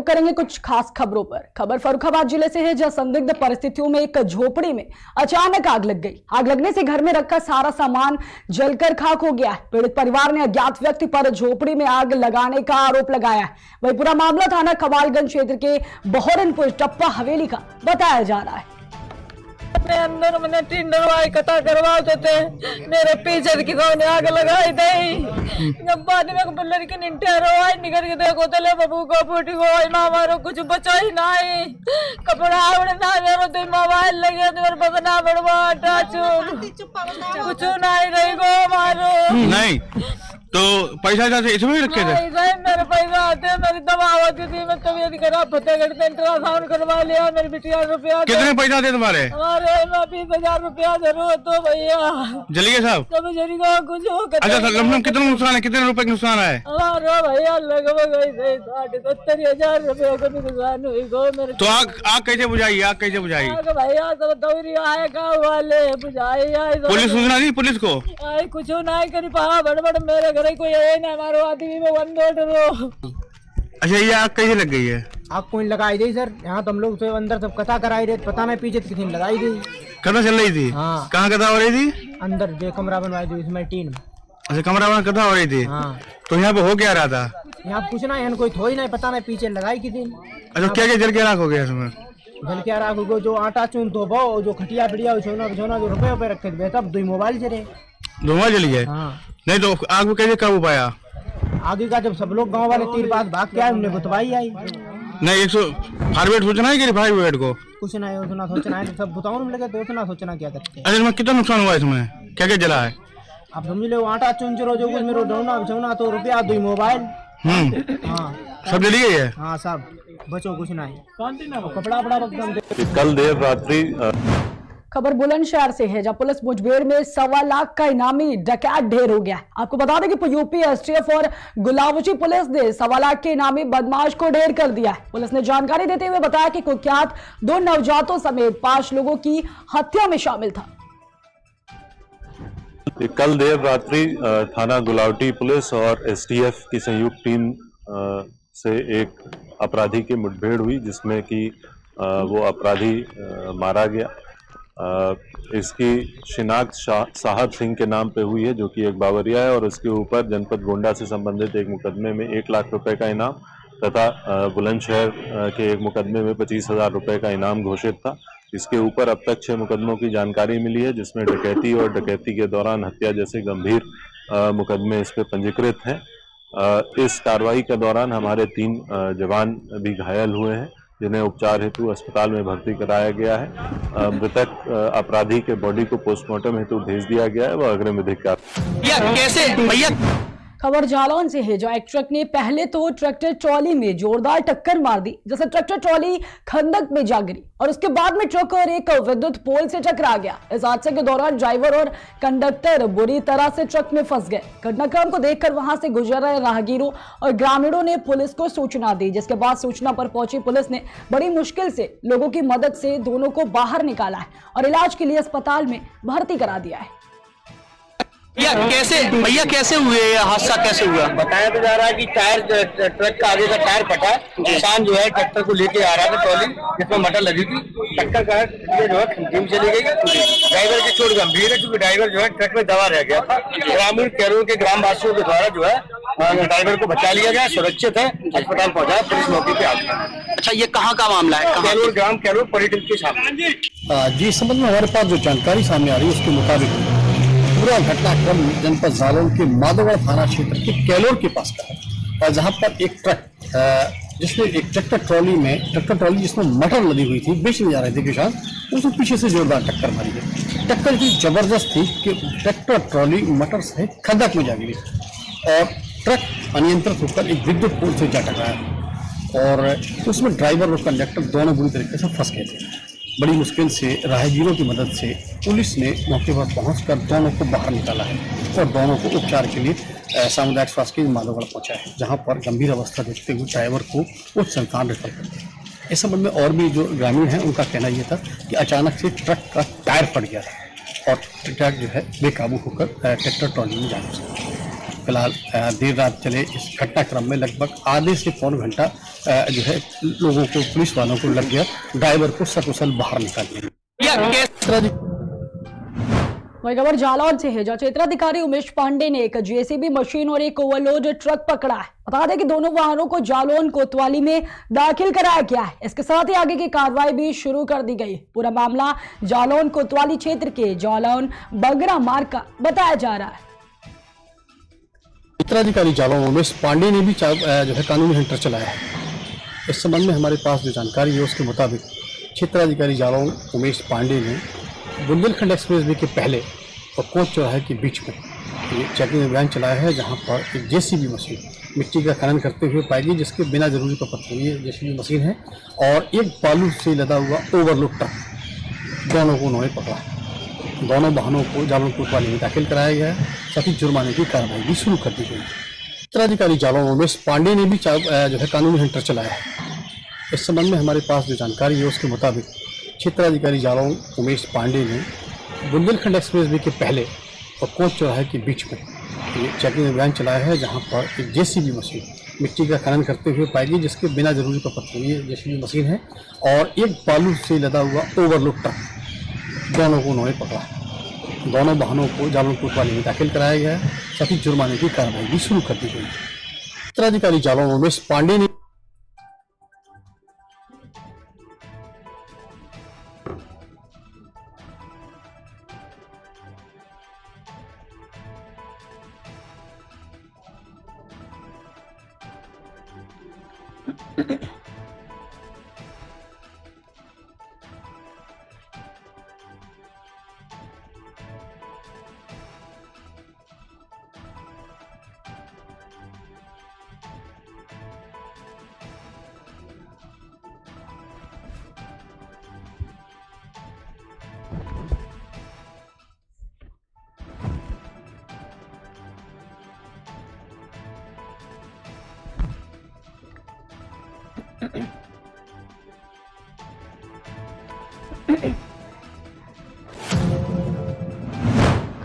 रुक करेंगे कुछ खास खबरों पर। खबर फर्रुखाबाद जिले से है, जहां संदिग्ध परिस्थितियों में एक झोपड़ी में अचानक आग लग गई। आग लगने से घर में रखा सारा सामान जलकर खाक हो गया है। पीड़ित परिवार ने अज्ञात व्यक्ति पर झोपड़ी में आग लगाने का आरोप लगाया है। वही पूरा मामला थाना कमालगंज क्षेत्र के बहोरनपुर टप्पा हवेली का बताया जा रहा है। अपने अंदर मैंने टिंडरवाई कथा करवा देते मेरे पीछे किसी ने आग लगाई दे। जब बाद में लड़की निंटे रोई निकल के देखो तले बबू को फूटी को मारो कुछ बचा ही नहीं। कपड़ा आवड़े ना मेरे तो मोबाइल लगे तो बदना बड़वा टाचू कुछ नहीं रही गो मारो नहीं तो पैसा जाते इसमें रखे थे। मेरे पैसा आते मेरी दवा होती थी, मैं तबीयत खराब फतेहगढ़ से अल्ट्रासाउंड करवा लिया। मेरी बिटिया रुपया कितने पैसा थे तुम्हारे? हमारे 20,000 रुपया जरूरत तो भैया जलिए साहब सब जरिएगा कुछ। अच्छा सर, लमसम कितना नुकसान है, कितने रुपए का नुकसान है? हमारा भैया लगभग 60-70,000 रुपये का नुकसान हुई गो मेरे। तो आग कैसे बुझाई? आग कैसे बुझाई? भैया सब दौरी आए गाँव वाले बुझाई आए। पुलिस सूचना दी पुलिस को? आई कुछ नहीं करी पा बड़ मेरे घर कोई है ना हमारे आदमी में रो। अच्छा ये आग कैसे लग गई है? आग कोई लगाई दी सर, यहाँ तो हम लोग तो अंदर सब कथा कराई रहे, पता नहीं पीछे किसी ने लगाई दी। कथा चल रही थी? हाँ। कहाँ कथा हो रही थी? अंदर जो कमरा बनवाई थी इसमें टीन। अच्छा कमरा बना कथा हो रही थी। हाँ। तो यहाँ पे हो क्या रहा था? यहाँ कुछ ना है, कोई थोड़ी नहीं पता नहीं पीछे लगाई किसी। अच्छा क्या क्या जल के राख हो गया इसमें? जल के राख हो, जो आटा चून तो वो जो खटिया बढ़िया सोना जो रुपये रखे थे सब 2 मोबाइल चले। धुआं जल गया? हाँ। नहीं तो आग में कैसे काबू पाया? आगे का जब सब लोग गांव वाले तीर बात भाग के आए, उन्हें बुतवाई आई। नहीं 100 फायर ब्रिगेड सोचना है कि फायर ब्रिगेड को? कुछ नहीं उतना सोचना है, सब बुताओं में लगे तो उतना सोचना क्या करते हैं। अच्छा इसमें कितना नुकसान हुआ? इसमें क्या क्या जला है? अब समझ लो आटा चुन जो कुछ मेरे डोना तो रुपया 2 मोबाइल। हाँ सब जली गई है? हाँ सब बचो कुछ नहीं। कपड़ा बड़ा कल देर रात्रि खबर बुलंदशहर से है, जहां पुलिस मुठभेड़ में 1.25 लाख का इनामी डकैत ढेर हो गया है। आपको बता दें कि यूपी एसटीएफ और गुलावची पुलिस ने 1.25 लाख के इनामी बदमाश को ढेर कर दिया है। पुलिस ने जानकारी देते हुए बताया कि कुख्यात 2 नवजातों समेत 5 लोगों की हत्या में शामिल था। कल देर रात्रि थाना गुलावटी पुलिस और एसटीएफ की संयुक्त टीम से एक अपराधी की मुठभेड़ हुई, जिसमें कि वो अपराधी मारा गया। इसकी शिनाख्त साहब सिंह के नाम पे हुई है, जो कि एक बावरिया है, और उसके ऊपर जनपद गोंडा से संबंधित एक मुकदमे में 1 लाख रुपए का इनाम तथा बुलंदशहर के एक मुकदमे में 25,000 रुपए का इनाम घोषित था। इसके ऊपर अब तक 6 मुकदमों की जानकारी मिली है, जिसमें डकैती और डकैती के दौरान हत्या जैसे गंभीर मुकदमे इस पे पंजीकृत हैं। इस कार्रवाई के दौरान हमारे 3 जवान भी घायल हुए हैं, जिन्हें उपचार हेतु अस्पताल में भर्ती कराया गया है। मृतक अपराधी के बॉडी को पोस्टमार्टम हेतु भेज दिया गया है। वह अग्रिम विधिक कार्य। खबर जालौन से है, जो एक ट्रक ने पहले तो ट्रैक्टर ट्रॉली में जोरदार टक्कर मार दी, जैसे ट्रैक्टर ट्रॉली खंदक में जा गिरी और उसके बाद में ट्रक और एक विद्युत पोल से टकरा गया। इस हादसे के दौरान ड्राइवर और कंडक्टर बुरी तरह से ट्रक में फंस गए। घटनाक्रम को देखकर वहां से गुजर रहे राहगीरों और ग्रामीणों ने पुलिस को सूचना दी, जिसके बाद सूचना पर पहुंची पुलिस ने बड़ी मुश्किल से लोगों की मदद से दोनों को बाहर निकाला है और इलाज के लिए अस्पताल में भर्ती करा दिया है। भैया कैसे हुए ये हादसा, कैसे हुआ? बताया तो जा रहा है कि टायर ट्रक का आगे का टायर फटा। किसान जो है ट्रैक्टर को लेके आ रहा था ट्रॉली, जिसमें मटर लगी थी। टक्कर का ये जो है खंतीम चली गई। ड्राइवर की चोट गंभीर है, क्योंकि ड्राइवर जो है ट्रक में दबा रह गया था। ग्रामीण कैरोल के ग्रामवासियों के द्वारा जो है ड्राइवर को बचा लिया गया, सुरक्षित है, अस्पताल पहुंचाया, पुलिस मौके पे आ गई। अच्छा ये कहाँ का मामला है? कैरोल ग्राम कैरोल पर्यटन के सामने। जी इस संबंध में हमारे पास जो जानकारी सामने आ रही है उसके मुताबिक पूरा घटनाक्रम जनपद जालौन के माधोगढ़ थाना क्षेत्र के कैलोर के पास का है, जहां पर एक ट्रक जिसमें एक ट्रैक्टर ट्रॉली जिसमें मटर लदी हुई थी, बेचने जा रहे थे किसान, उसको पीछे से जोरदार टक्कर मारी है। टक्कर इतनी जबरदस्त थी कि ट्रैक्टर ट्रॉली मटर से खंदक में जा गिरी और ट्रक अनियंत्रित होकर एक विद्युत पोल से जा टकराया और उसमें ड्राइवर और कंडक्टर दोनों बुरी तरीके से फंस गए थे। बड़ी मुश्किल से राहगीरों की मदद से पुलिस ने मौके पर पहुंचकर दोनों को बाहर निकाला है और दोनों को उपचार के लिए सामुदायिक स्वास्थ्य केंद्र माधोगढ़ पहुंचा है, जहां पर गंभीर अवस्था देखते हुए ड्राइवर को उच्च संस्थान रेफर कर दिया। इस संबंध में और भी जो ग्रामीण हैं उनका कहना यह था कि अचानक से ट्रक का टायर फट गया था और ट्रक जो है बेकाबू होकर ट्रैक्टर ट्रॉली में जाने से फिलहाल देर रात चले इस घटनाक्रम में लगभग आधे से पौन घंटा जो है लोगों को, पुलिस वालों को लग गया ड्राइवर को सकुशल बाहर निकालने में। वही खबर जालौन से है, जहां क्षेत्राधिकारी उमेश पांडे ने एक जेसीबी मशीन और एक ओवरलोड ट्रक पकड़ा है। बता दें कि दोनों वाहनों को जालौन कोतवाली में दाखिल कराया गया है। इसके साथ ही आगे की कार्रवाई भी शुरू कर दी गई। पूरा मामला जालौन कोतवाली क्षेत्र के जालौन बगरा मार्ग का बताया जा रहा है। क्षेत्राधिकारी जालौन उमेश पांडे ने भी जो है कानूनी हंटर चलाया है। इस संबंध में हमारे पास जो जानकारी है उसके मुताबिक क्षेत्राधिकारी जालौन उमेश पांडे ने बुंदेलखंड एक्सप्रेसवे के पहले और कोच चौराहे के बीच में ये चेकिंग अभियान चलाया है, जहां पर एक जेसीबी मशीन मिट्टी का खनन करते हुए पाई गई, जिसके बिना जरूरी का पत्थर ये जेसीबी मशीन है, और एक बालू से लदा हुआ ओवरलोड ट्रक, दोनों को उन्होंने पकड़ा। दोनों वाहनों को जालौन कोतवाली में दाखिल कराया गया है, साथ ही जुर्माने की कार्रवाई भी शुरू कर दी गई। क्षेत्राधिकारी जालौन उमेश पांडे ने भी जो है कानूनी हंटर चलाया है। इस संबंध में हमारे पास जो जानकारी है उसके मुताबिक क्षेत्राधिकारी जालौन उमेश पांडे ने बुंदेलखंड एक्सप्रेसवे के पहले और कोच चौराहे के बीच में ये चेकिंग अभियान चलाया है, जहां पर एक जेसीबी मशीन मिट्टी का खनन करते हुए पाई गई, जिसके बिना जरूरी का पत्थर ये जेसीबी मशीन है, और एक बालू से लदा हुआ ओवरलोड ट्रक, दोनों को उन्होंने पकड़ा। दोनों वाहनों को जालौन कोतवाली में दाखिल कराया गया है, साथ ही जुर्माने की कार्रवाई भी शुरू कर दी गई। क्षेत्राधिकारी जालौन उमेश पांडे ने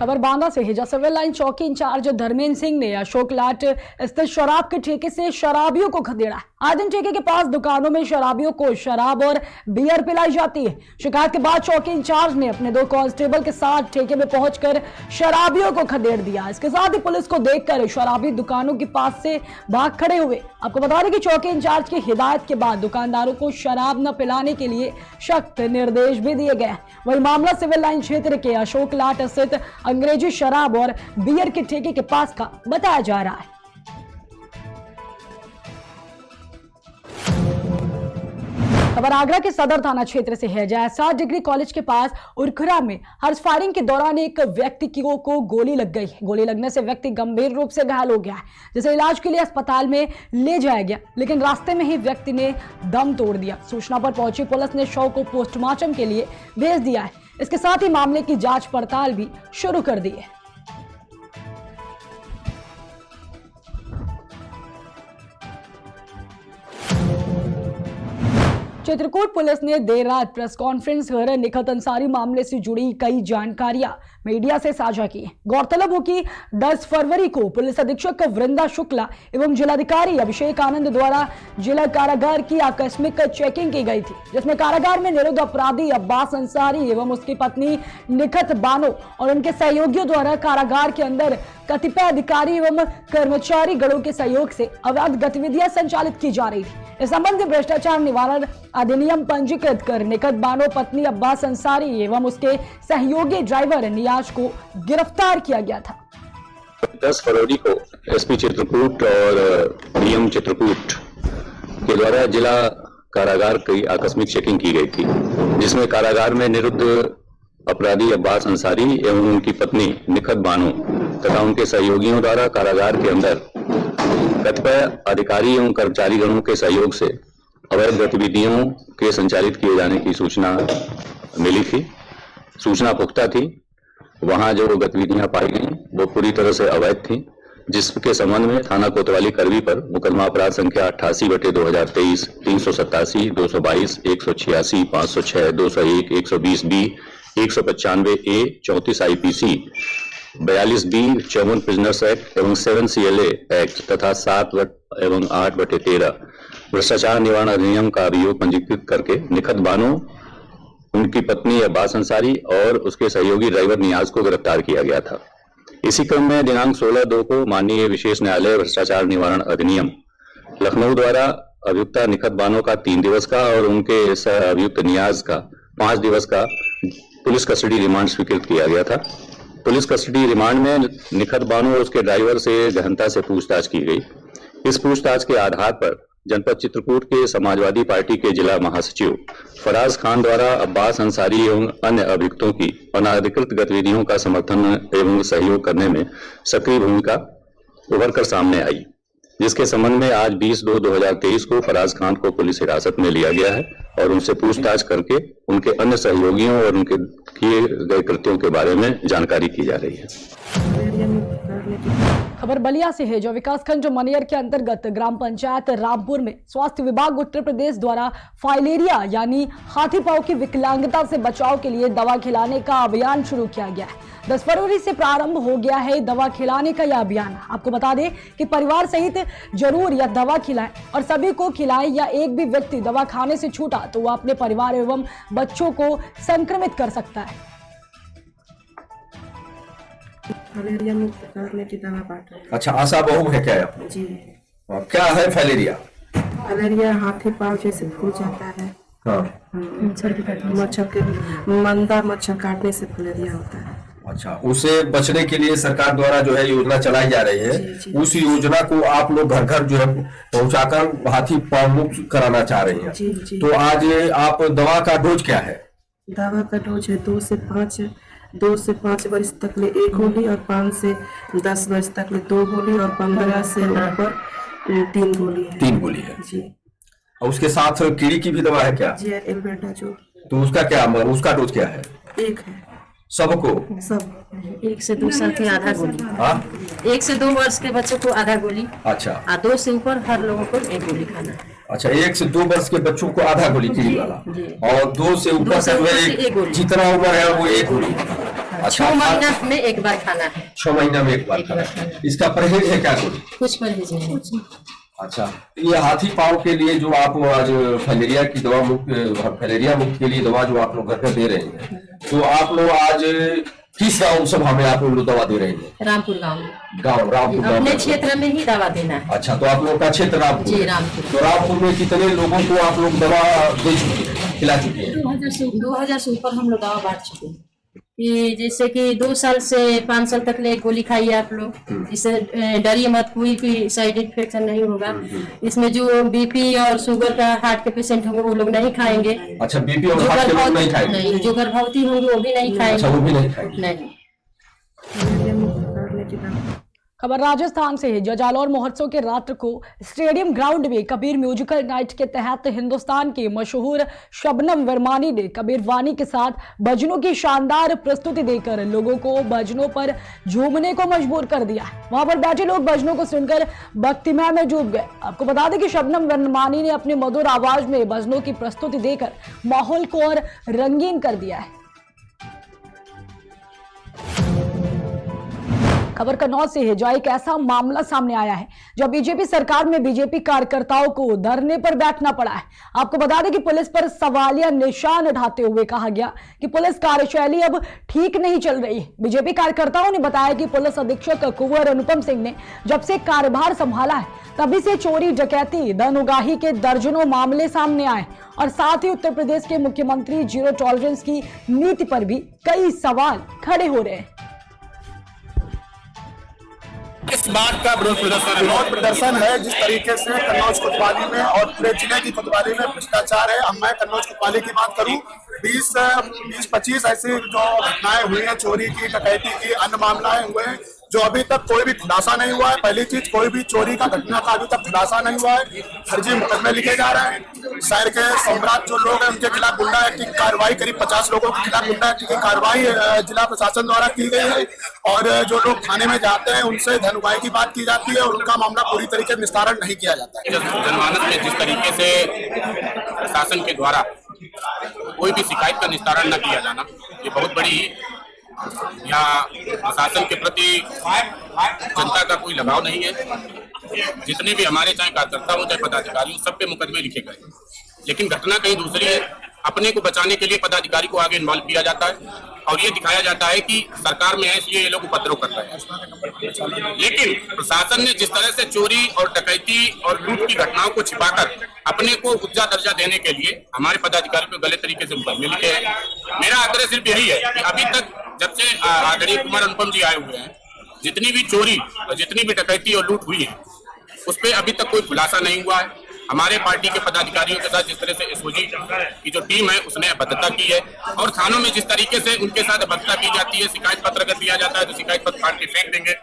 खबर बांदा से है, जहां सिविल लाइन चौकी इंचार्ज धर्मेंद्र सिंह ने अशोक लाट स्थित शराब के ठेके से शराबियों को खदेड़ा। आज दिन ठेके के पास दुकानों में शराबियों को शराब और बियर पिलाई जाती है। शिकायत के बाद चौकी इंचार्ज ने अपने 2 कांस्टेबल के साथ ठेके में पहुंचकर शराबियों को खदेड़ दिया। इसके साथ ही पुलिस को देखकर शराबी दुकानों के पास से भाग खड़े हुए। आपको बता दें कि चौकी इंचार्ज की हिदायत के बाद दुकानदारों को शराब न पिलाने के लिए सख्त निर्देश भी दिए गए। वही मामला सिविल लाइन क्षेत्र के अशोक लाट स्थित अंग्रेजी शराब और बियर के ठेके के पास का बताया जा रहा है। खबर आगरा के सदर थाना क्षेत्र से है, जहां 7 डिग्री कॉलेज के पास उरखरा में हर्ष फायरिंग के दौरान एक व्यक्ति को गोली लग गई। गोली लगने से व्यक्ति गंभीर रूप से घायल हो गया है, जिसे इलाज के लिए अस्पताल में ले जाया गया, लेकिन रास्ते में ही व्यक्ति ने दम तोड़ दिया। सूचना पर पहुंची पुलिस ने शव को पोस्टमार्टम के लिए भेज दिया है। इसके साथ ही मामले की जांच पड़ताल भी शुरू कर दी है। चित्रकूट पुलिस ने देर रात प्रेस कॉन्फ्रेंस कर निखत अंसारी मामले से जुड़ी कई जानकारियां मीडिया से साझा की। गौरतलब हो कि 10 फरवरी को पुलिस अधीक्षक वृंदा शुक्ला एवं जिलाधिकारी अभिषेक आनंद द्वारा जिला कारागार की आकस्मिक चेकिंग की गई थी, जिसमें कारागार में निरुद्ध अपराधी अब्बास अंसारी एवं उसकी पत्नी निखत बानो और उनके सहयोगियों द्वारा कारागार के अंदर कतिपय अधिकारी एवं कर्मचारी गणों के सहयोग से अवैध गतिविधियां संचालित की जा रही थी। इस संबंध में भ्रष्टाचार निवारण अधिनियम पंजीकृत कर निखत बानो पत्नी अब्बास अंसारी एवं उसके सहयोगी ड्राइवर नियाज को गिरफ्तार किया गया था। 10 फरवरी को एसपी चित्रकूट और डीएम चित्रकूट के द्वारा जिला कारागार की आकस्मिक चेकिंग की गई थी, जिसमें कारागार में निरुद्ध अपराधी अब्बास अंसारी एवं उनकी पत्नी निखत बानो तथा उनके सहयोगियों द्वारा कारागार के अंदर कतिपय अधिकारी एवं कर्मचारी गणों के सहयोग से अवैध गतिविधियों के संचालित किए जाने की सूचना मिली थी। सूचना पुख्ता थी। वहां जो गतिविधियां पाई गई वो पूरी तरह से अवैध थी, जिसके संबंध में थाना कोतवाली करवी पर मुकदमा अपराध संख्या 88/2023, 387, 222, 186, 506, 201, 120B, 195A, 34 IPC 42 B 54 prisoners act एवं 7 CLA एक्ट तथा 7 एवं 8/13 भ्रष्टाचार निवारण अधिनियम का अभियोग पंजीकृत करके निखत बानो, उनकी पत्नी अब्बास अंसारी और उसके सहयोगी ड्राइवर नियाज को गिरफ्तार किया गया था। इसी क्रम में दिनांक 16/2 को माननीय विशेष न्यायालय भ्रष्टाचार निवारण अधिनियम लखनऊ द्वारा अभियुक्ता निखत बानो का 3 दिवस का और उनके सह अभियुक्त नियाज का 5 दिवस का पुलिस कस्टडी रिमांड स्वीकृत किया गया था। पुलिस कस्टडी रिमांड में निखत बानो और उसके ड्राइवर से गहनता से पूछताछ की गई। इस पूछताछ के आधार पर जनपद चित्रकूट के समाजवादी पार्टी के जिला महासचिव फराज खान द्वारा अब्बास अंसारी एवं अन्य अभियुक्तों की अनाधिकृत गतिविधियों का समर्थन एवं सहयोग करने में सक्रिय भूमिका उभरकर सामने आई, जिसके संबंध में आज 20/2/2023 को फराज खान को पुलिस हिरासत में लिया गया है और उनसे पूछताछ करके उनके अन्य सहयोगियों और उनके किए गए कृत्यों के बारे में जानकारी की जा रही है। खबर बलिया से है, जो विकासखंड जो मनियर के अंतर्गत ग्राम पंचायत रामपुर में स्वास्थ्य विभाग उत्तर प्रदेश द्वारा फाइलेरिया यानी हाथी पांव की विकलांगता से बचाव के लिए दवा खिलाने का अभियान शुरू किया गया है। 10 फरवरी से प्रारंभ हो गया है दवा खिलाने का यह अभियान। आपको बता दें कि परिवार सहित जरूर यह दवा खिलाएं और सभी को खिलाएं, या एक भी व्यक्ति दवा खाने से छूटा तो वह अपने परिवार एवं बच्चों को संक्रमित कर सकता है। फाइलेरिया मुक्त करने की दवा बांट रहे हैं। अच्छा, आशा बहू है क्या आप? जी। क्या है फाइलेरिया? फाइलेरिया हाथी पांव जैसे फूल जाता है। हाँ। मच्छर के मंदा मच्छर काटने से फाइलेरिया होता है। अच्छा, उसे बचने के लिए सरकार द्वारा जो है योजना चलाई जा रही है। जी। उस योजना को आप लोग घर घर जो है पहुंचाकर हाथी पांव मुक्त कराना चाह रही हैं। जी। तो आज आप दवा का डोज क्या है? दवा का डोज है 2 से 5 वर्ष तक ले 1 गोली और 5 से 10 वर्ष तक ले 2 गोली और 15 से ऊपर 3 गोली है। 3 गोली है जी। और उसके साथ कीड़ी की भी दवा है क्या? जी, एक बेटा जो। तो उसका क्या, उसका डोज क्या है? 1 है सबको? सब। 1 से 2 साल के आधा गोली। हाँ, 1 से 2 वर्ष के बच्चों को आधा गोली। अच्छा। और 2 से ऊपर हर लोगों को 1 गोली खाना है। अच्छा, 1 से 2 वर्ष के बच्चों को आधा गोली कीड़ी वाला और 2 से ऊपर से जितना उम्र है वो 1 गोली। अच्छा, 6 महीना में 1 बार खाना है। 6 महीना में 1 बार खाना है। इसका परहेज है क्या कोई? कुछ परहेज नहीं। अच्छा, ये हाथी पांव के लिए जो आप आज फाइलेरिया की दवा फाइलेरिया मुक्त के लिए दवा जो आप लोग घर दे रहे हैं, तो आप लोग आज किस गाँव सभा में आप लोग दवा दे रहे हैं? रामपुर गाँव। रामपुर अपने क्षेत्र में ही दवा देना है। अच्छा, तो आप लोग का क्षेत्र रामपुर? जी, रामपुर। तो रामपुर में कितने लोगों को आप लोग दवा दे चुके हैं, खिला चुके हैं? 2000 से ऊपर हम लोग दवा बांट चुके हैं। कि जैसे कि 2 साल से 5 साल तक ले गोली खाइए आप लोग, इससे डरिए मत, कोई भी साइड इन्फेक्शन नहीं होगा। इसमें जो बीपी और शुगर का हार्ट के पेशेंट होंगे वो लोग नहीं खाएंगे। अच्छा, बीपी और हार्ट के लोग नहीं खाएंगे? नहीं, जो गर्भवती होंगे वो भी नहीं खाएंगे। अच्छा, वो भी नहीं खाएंगे? नहीं। खबर राजस्थान से है, जो जालौर महोत्सव के रात्र को स्टेडियम ग्राउंड में कबीर म्यूजिकल नाइट के तहत हिंदुस्तान के मशहूर शबनम वर्मानी ने कबीर वानी के साथ भजनों की शानदार प्रस्तुति देकर लोगों को भजनों पर झूमने को मजबूर कर दिया। वहां पर बैठे लोग भजनों को सुनकर भक्तिमय में डूब गए। आपको बता दें कि शबनम वर्मानी ने अपनी मधुर आवाज में भजनों की प्रस्तुति देकर माहौल को और रंगीन कर दिया है। खबर कन्नौज से है, जो एक ऐसा मामला सामने आया है जो बीजेपी सरकार में बीजेपी कार्यकर्ताओं को धरने पर बैठना पड़ा है। आपको बता दें कि पुलिस पर सवालिया निशान उठाते हुए कहा गया कि पुलिस कार्यशैली अब ठीक नहीं चल रही है। बीजेपी कार्यकर्ताओं ने बताया कि पुलिस अधीक्षक कुंवर अनुपम सिंह ने जब से कार्यभार संभाला है तभी से चोरी, डकैती, धन उगाही के दर्जनों मामले सामने आए और साथ ही उत्तर प्रदेश के मुख्यमंत्री जीरो टॉलरेंस की नीति पर भी कई सवाल खड़े हो रहे हैं। इस बात का विरोध प्रदर्शन है जिस तरीके से कन्नौज कोतवाली में और पूरे जिले की कोतवाली में भ्रष्टाचार है। अब मैं कन्नौज कोतवाली की बात करूं, 20-25 ऐसी जो घटनाएं हुई हैं, चोरी की, डकैती की, अन्य मामलाएं हुए हैं जो अभी तक कोई भी खुलासा नहीं हुआ है। पहली चीज, कोई भी चोरी का घटना का अभी तक खुलासा नहीं हुआ है। फर्जी मुकदमे लिखे जा रहे हैं। शहर के सम्राट जो लोग हैं उनके खिलाफ गुंडा एक्ट की कार्रवाई, करीब 50 लोगों के खिलाफ गुंडा एक्ट की कार्रवाई जिला प्रशासन द्वारा की गई है। और जो लोग थाने में जाते हैं उनसे धन उगाही की बात की जाती है और उनका मामला पूरी तरीके से निस्तारण नहीं किया जाता है। जनमानस में जिस तरीके से प्रशासन के द्वारा कोई भी शिकायत का निस्तारण न किया जाना, ये बहुत बड़ी या प्रशासन के प्रति जनता का कोई लगाव नहीं है। जितने भी हमारे चाहे कार्यकर्ता हो चाहे पदाधिकारी हो, सब पे मुकदमे लिखे गए, लेकिन घटना कहीं दूसरी है। अपने को बचाने के लिए पदाधिकारी को आगे इन्वॉल्व किया जाता है और ये दिखाया जाता है कि सरकार में है इसलिए ये लोग उपद्रव कर रहे हैं। लेकिन प्रशासन ने जिस तरह से चोरी और डकैती और लूट की घटनाओं को छिपाकर अपने को उच्च दर्जा देने के लिए हमारे पदाधिकारी को गलत तरीके से मुकदमे लिखे हैं। मेरा आग्रह सिर्फ यही है कि अभी तक जब से आदरणीय कुमार अनुपम जी आए हुए हैं, जितनी भी चोरी और जितनी भी डकैती और लूट हुई है उस पर अभी तक कोई खुलासा नहीं हुआ है। हमारे पार्टी के पदाधिकारियों के साथ जिस तरह से एसओजी की जो टीम है उसने अभद्रता की है और थानों में जिस तरीके से उनके साथ अभद्रता की जाती है, शिकायत पत्र अगर दिया जाता है तो शिकायत पत्र फाड़ के फेंक देंगे,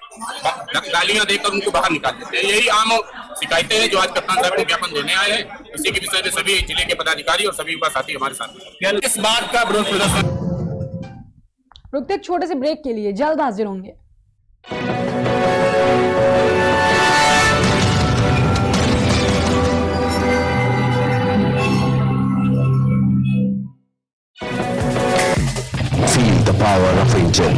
गालियां देकर उनको बाहर निकाल देते हैं। यही आम शिकायतें हैं जो आज कप्तान साहब को ज्ञापन देने आए हैं। इसी के विषय में सभी जिले के पदाधिकारी और सभी युवा साथी हमारे साथ हैं। इस बात का विरोध प्रदर्शन। रुकते एक छोटे से ब्रेक के लिए, जल्द हाजिर होंगे। Feel the power of Angel.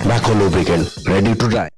Macro lubricant, ready to dry.